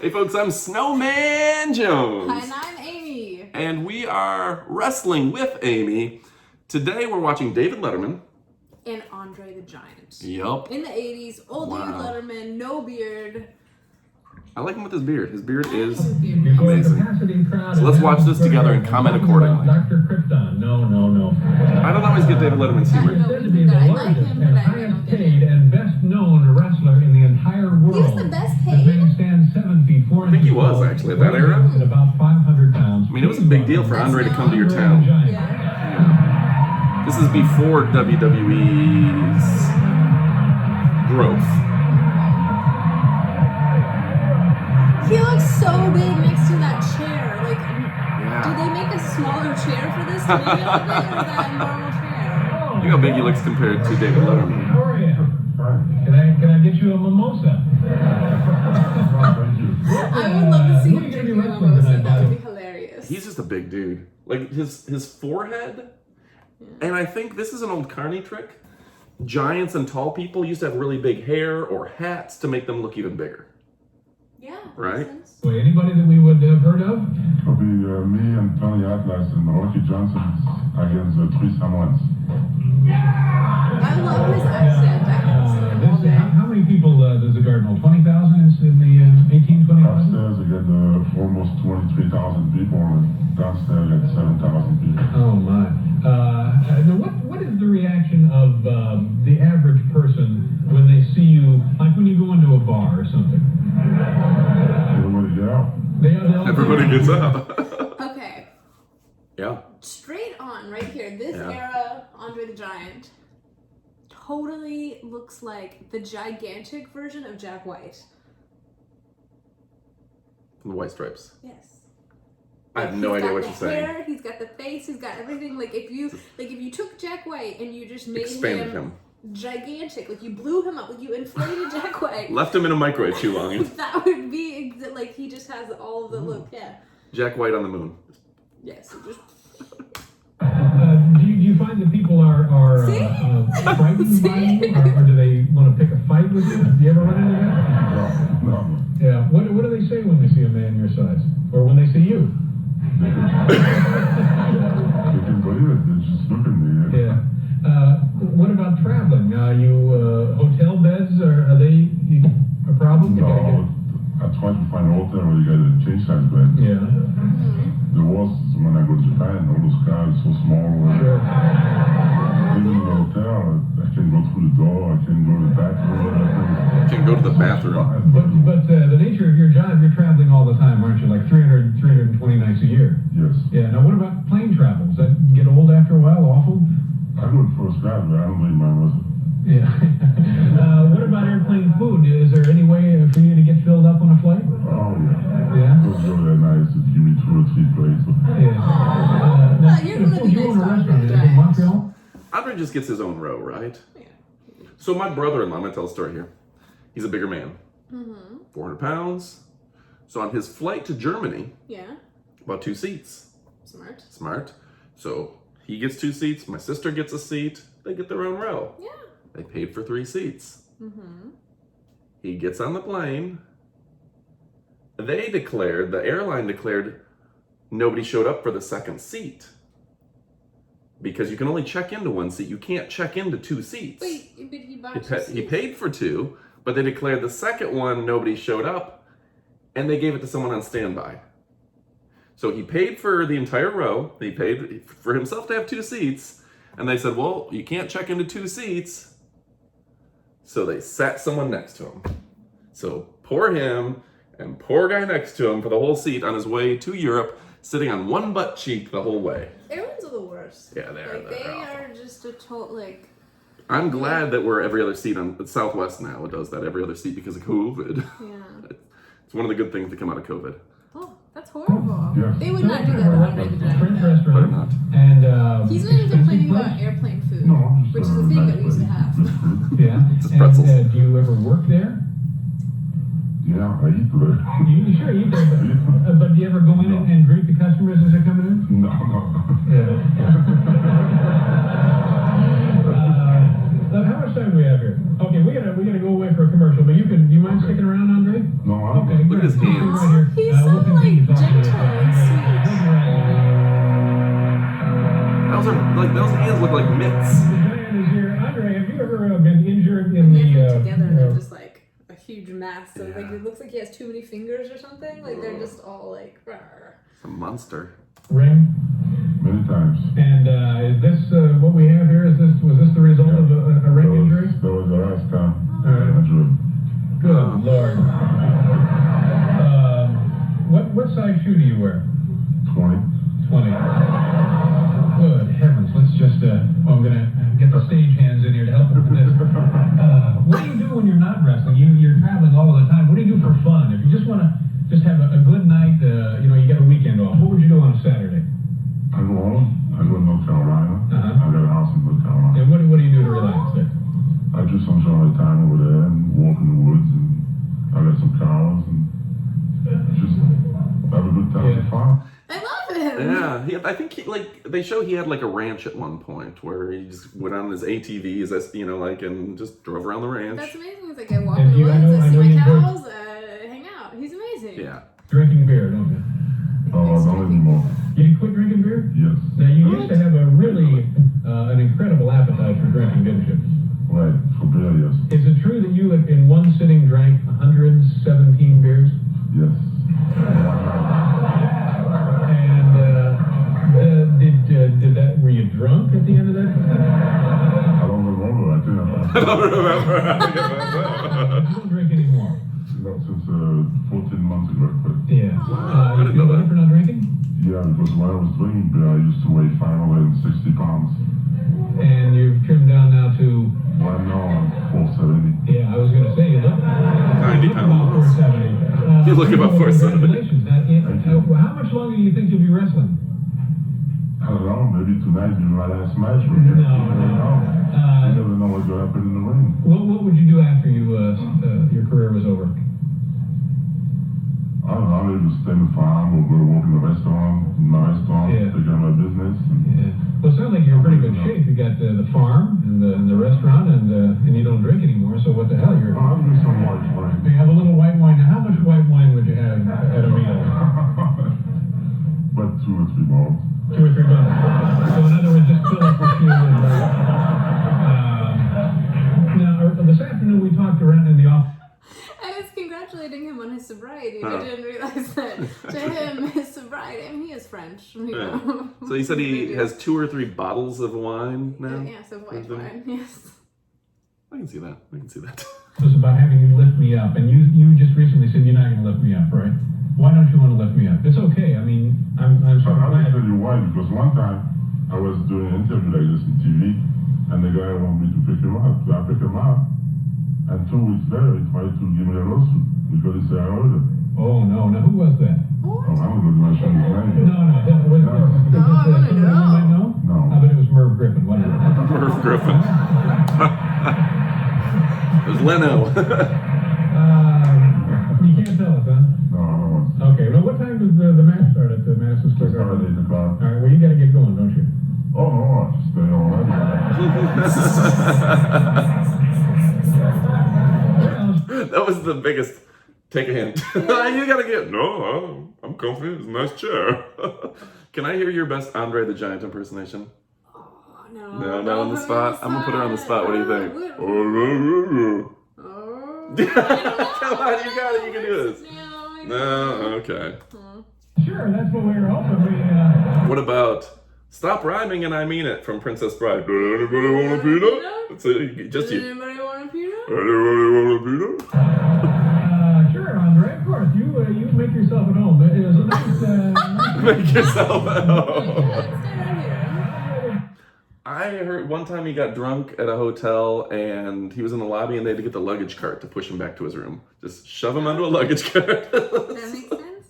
Hey folks, I'm Snowman Jones. And I'm Amy. And we are wrestling with Amy. Today we're watching David Letterman. And Andre the Giant. Yup. In the 80s, old David Letterman, no beard. I like him with his beard. His beard is amazing. So let's watch this together and comment accordingly. Dr. Krypton. No. I don't always get David Letterman's humor. He's said to be the largest and highest paid and best known wrestler in the entire world. He was the best The paid? man stands 7 feet 4 I think he inches was tall, actually at that era. weighs about 500 pounds. I mean, it was a big deal for Andre to come to your town. Yeah. This is before WWE's growth. He looks so big next to that chair. Like, Yeah. did they make a smaller chair for this to be able to or is that a normal chair? Look how big he looks compared to David Letterman. How are you? Can I get you a mimosa? I would love to see him drinking a mimosa. That would be hilarious. He's just a big dude. Like his forehead, and I think this is an old carny trick. Giants and tall people used to have really big hair or hats to make them look even bigger. Yeah. Right? Makes sense. Wait, anybody that we would have heard of? Probably me and Tony Atlas and Rocky Johnson against the three Samoans. I love his accent. I haven't seen him all day. How many people does the garden hold? 20,000 in the 1820s? Upstairs you get almost 23,000 people, and downstairs you get 7,000 people. Oh my. Now what is the reaction of the average person when they see you, like when you go into a bar or something? Everybody get out. Everybody gets up. Okay. Yeah. Straight on, right here. This Yeah. era, Andre the Giant, totally looks like the gigantic version of Jack White. The white stripes. Yes. I have no idea what you're He's got the saying. hair, he's got the face, he's got everything. Like if you took Jack White and you just made Expanded him. gigantic, like you blew him up, like you inflated Jack White. Left him in a microwave too long. That would be like he just has all of the look. Yeah. Jack White on the moon. Yes. Just Do you find that people are frightened by you, or do they want to pick a fight with you? Do you ever run into that? No. Yeah. What do they say when they see a man your size, or when they see you? They can believe it. They just look at me. Yeah. What about traveling? You hotel beds are they a problem? You gotta No. I try to find a hotel where you get a change size bed. Yeah. The worst is when I go to Japan, all those cars so small. Sure. Even in the hotel, I can go through the door, I can go to the bathroom. Can go to the bathroom. But the nature of your job, you're traveling all the time, aren't you? Like 320 nights a year. Yes. Yeah. Now, what about plane travel? Does that get old after a while? Awful? I do it first class, but I don't believe my muscle. Yeah. What about airplane food? Is there any way for you to get filled up on a flight? Oh, yeah. Yeah. Those go that nice. Give me 2 or 3 plates. Yeah. Now, you're gonna be you own a nice restaurant to in Montreal? Andre just gets his own row, right? yeah. So my brother-in-law, I'm gonna tell a story here. He's a bigger man. 400 pounds. So on his flight to Germany, Yeah. about 2 seats. Smart. Smart. So he gets 2 seats. My sister gets a seat. They get their own row. Yeah. They paid for 3 seats. He gets on the plane. The airline declared, nobody showed up for the second seat. Because you can only check into 1 seat. You can't check into 2 seats. Wait, but he bought He paid for 2, but they declared the second one, nobody showed up, and they gave it to someone on standby. So he paid for the entire row. He paid for himself to have 2 seats, and they said, well, you can't check into 2 seats. So they sat someone next to him. So poor him and poor guy next to him for the whole seat on his way to Europe, sitting on one butt cheek the whole way. Airlines are the worst. Yeah, they are. Like, they are just a total, like... I'm glad that we're every other seat on Southwest now. It does that every other seat because of COVID. Yeah. It's one of the good things that come out of COVID. Oh, that's horrible. Yes. They would not do that to Andre the French Giant. restaurant. Better not. And He's not even expensive complaining place? about airplane food, No, I'm just which is a thing that we used to have. Yeah. Just pretzels. And, do you ever work there? Yeah, I eat there. You sure you do, but do you ever go in and greet the customers as they're coming in? No. Yeah. How much time do we have here? Okay, we gotta go away for a commercial, but do you mind sticking around, Andre? No, I'm Okay, Look at his hands. He's so like gentle and sweet. Those hands look like mitts. Diane is here. Andre, have you ever been injured in When the... you have them together, they're just like a huge mass. So Yeah. like it looks like he has too many fingers or something. Like they're just all like. Rawr. It's a monster. ring? Many times. And is this what we have here? Was this the result of a ring injury? That was the last time. All right. Injured. Good Lord. What size shoe do you wear? 20. 20. Good heavens. Let's just, I'm going to get the stage hands in here to help with this. What do you do when you're not wrestling? You're traveling all of the time. What do you do for fun? If you just want to have a good night, you get a weekend off, what would you do on a Saturday? I go home. I go to North Carolina. Uh-huh. I got a house in North Carolina. And what do you do to relax there? I do some sort of time over there and walk in the woods, and I got some cows and just have a good time with the farm. I love him. Yeah, I think they show he had like a ranch at one point where he just went on his ATVs, and just drove around the ranch. That's amazing. He's like, I walk And in the I woods, I know see you my enjoy- cows, hang out. He's amazing. Yeah. Drinking beer, don't you? Oh, not anymore. You quit drinking beer? Yes. Now, you used to have a really, an incredible appetite for drinking, didn't you? Right. For beer, yes. Is it true that you, in one sitting, drank 117 beers? Yes. And did that? Were you drunk at the end of that? I don't remember. I think I don't remember. You don't drink anymore. not since 14 months ago. But Yeah. Wow, I You didn't feel know better that. for not drinking? yeah, because when I was drinking beer, I used to weigh 560 pounds. And you've trimmed down now to. Right now, I'm 470. Yeah, I was going to say you look 90 about 470. You look about 470. Congratulations. Now, how much longer do you think you'll be wrestling? I don't know, maybe tonight be my last match with you. No. You never know. You never know what's going to happen in the ring. What would you do after your career was over? I don't know, I'll either stay in the farm or go work in my restaurant, Yeah. take care of my business. And Yeah. Well, it sounds like you're in pretty good shape. You got the farm and the restaurant, and you don't drink anymore. So what the hell? I'll do some white wine. You have a little white wine. Now, how much white wine would you have at a meal? But 2 or 3 bottles. 2 or 3 bottles. So in other words, just fill up your shoe. Now, this afternoon we talked around in the office. I was congratulating him on his sobriety, but I didn't realize that to him, his sobriety, I mean, he is French, you know. So he said he has 2 or 3 bottles of wine now? Yeah, so white wine, yes. I can see that. It was about having you lift me up, and you just recently said you're not going to lift me up, right? Why don't you want to lift me up? It's okay. I mean, I'm sort of I'll glad. tell you why, because one time I was doing an interview like this on TV, and the guy wanted me to pick him up. So I picked him up, and 2 weeks later he tried to give me a lawsuit because he said I owed him. Oh, no. Now, who was that? Oh, I'm not going to mention his name. No. That was, I wanna know. You might know? No. I bet it was Merv Griffin. What is it? Merv Griffin. There's Leno. You can't tell us, huh? No, I don't want to. Okay. Well, what time does the match start at the Madison Square It's not Garden? 8 o'clock. All right. Well, you got to get going, don't you? Oh, no, I have to stay already. That was the biggest. Take a hint. You gotta get. No, I'm confident. It's a nice chair. Can I hear your best Andre the Giant impersonation? Oh, No, no. on the spot. I'm gonna put her on the spot. What do you think? Oh. Come on, you got it. You can do this. No, okay. Sure. That's what we were hoping. What about "Stop Rhyming and I Mean It" from Princess Bride? Does anybody want a peanut? That's it. Just Does you. anybody want a peanut? Anybody want a peanut? Sure, Andre. Of course. You make yourself at home. It was a nice. Make yourself at home. Stay right here. I heard one time he got drunk at a hotel and he was in the lobby and they had to get the luggage cart to push him back to his room. Just shove him onto a luggage cart. That makes sense.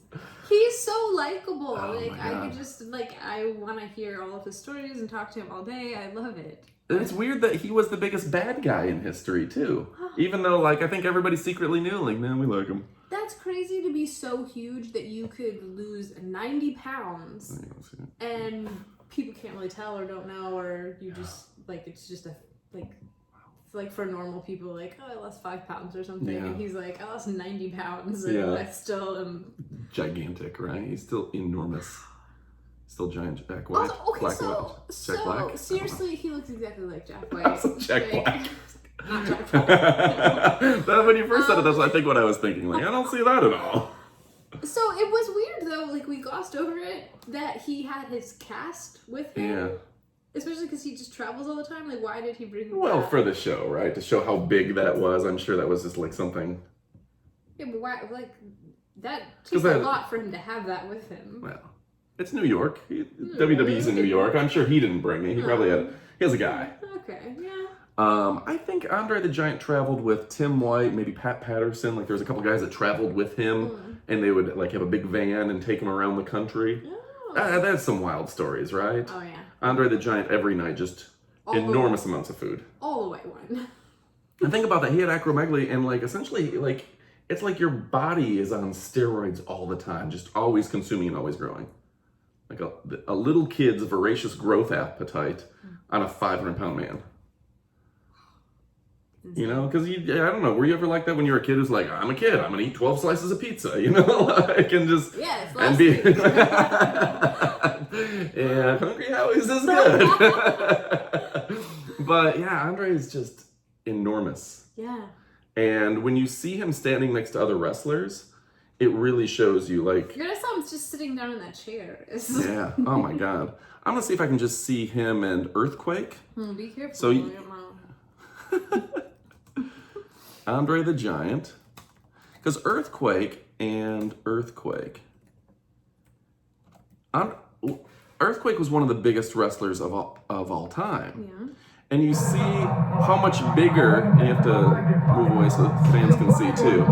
He's so likable. Oh like my I God. could just I want to hear all of his stories and talk to him all day. I love it. And it's weird that he was the biggest bad guy in history too. Even though I think everybody secretly knew, man, we like him. That's crazy to be so huge that you could lose 90 pounds and people can't really tell or don't know, or you just it's just a It's like for normal people, like, oh, I lost 5 pounds or something. Yeah. And he's like, I lost 90 pounds. And Yeah. I still am. Gigantic, right? He's still enormous. Still giant Jack White. Also, okay, Black so, White. so Jack Black? seriously, he looks exactly like Jack White. Jack Like, Black. Not Jack White. That, when you first said it, that's I think what I was thinking. Like, I don't see that at all. So it was weird though, like we glossed over it, that he had his cast with him. Yeah. Especially because he just travels all the time. Like, why did he bring him Well, back? for the show, right? To show how big that was. I'm sure that was just like something. Yeah, but why? Like, that 'Cause takes a that- lot for him to have that with him. Well, it's New York. WWE's in New York. I'm sure he didn't bring it. He probably had. He has a guy. Okay, yeah. I think Andre the Giant traveled with Tim White, maybe Pat Patterson. Like, there was a couple guys that traveled with him, and they would like have a big van and take him around the country. Oh. That's some wild stories, right? Oh yeah. Andre the Giant every night, just All the enormous way. amounts of food. All the way one. And think about that. He had acromegaly, and like essentially, like it's like your body is on steroids all the time, just always consuming and always growing. Like a little kid's voracious growth appetite on a 500-pound man. You know, because I don't know, were you ever like that when you were a kid who's like, I'm a kid, I'm gonna eat 12 slices of pizza, you know, like, and just, Yeah, it's and last be, week. yeah, Hungry Howie's is good. But yeah, Andre is just enormous. Yeah. And when you see him standing next to other wrestlers, it really shows you, like, You're gonna saw him just sitting down in that chair. yeah, oh my God. I'm gonna see if I can just see him and Earthquake. Be careful. So you don't know. Andre the Giant, because Earthquake, Earthquake was one of the biggest wrestlers of all time. Yeah. And you see how much bigger, and you have to move away so the fans can see too,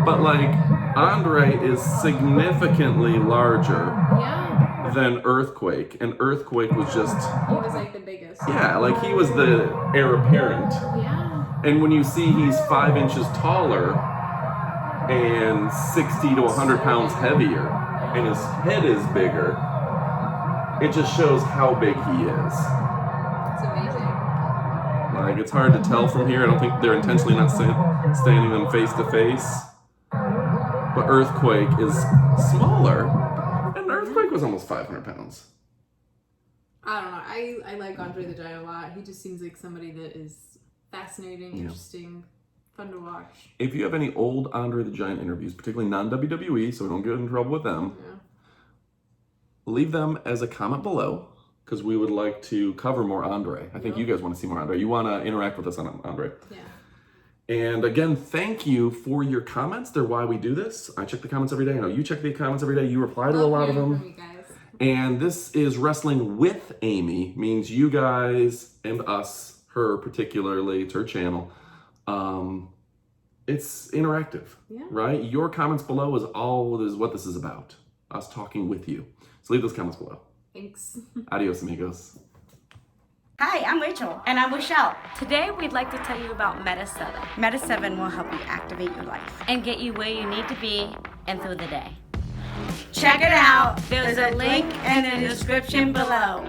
but like Andre is significantly larger Yeah. than Earthquake, and Earthquake was just, He was like the biggest. yeah, like he was the heir apparent. Yeah. And when you see he's 5 inches taller and 60 to 100 pounds heavier, and his head is bigger, it just shows how big he is. It's amazing. Like, it's hard to tell from here. I don't think they're intentionally not standing them face to face. But Earthquake is smaller, and Earthquake was almost 500 pounds. I don't know. I like Andre the Giant a lot. He just seems like somebody that is fascinating, interesting, fun to watch. If you have any old Andre the Giant interviews, particularly non-WWE, so we don't get in trouble with them, Yeah. leave them as a comment below, because we would like to cover more Andre. I think you guys want to see more Andre. You want to interact with us on Andre. Yeah. And again, thank you for your comments. They're why we do this. I check the comments every day. I know you check the comments every day. You reply to a lot of hearing them. from you guys. And this is Wrestling with Amy, means you guys and us, her particularly, it's her channel. It's interactive, right? Your comments below is what this is about. Us talking with you. So leave those comments below. Thanks. Adios, amigos. Hi, I'm Rachel. And I'm Rochelle. Today, we'd like to tell you about Meta 7 Meta 7 will help you activate your life. and get you where you need to be and through the day. Check it out. There's a link in the description below.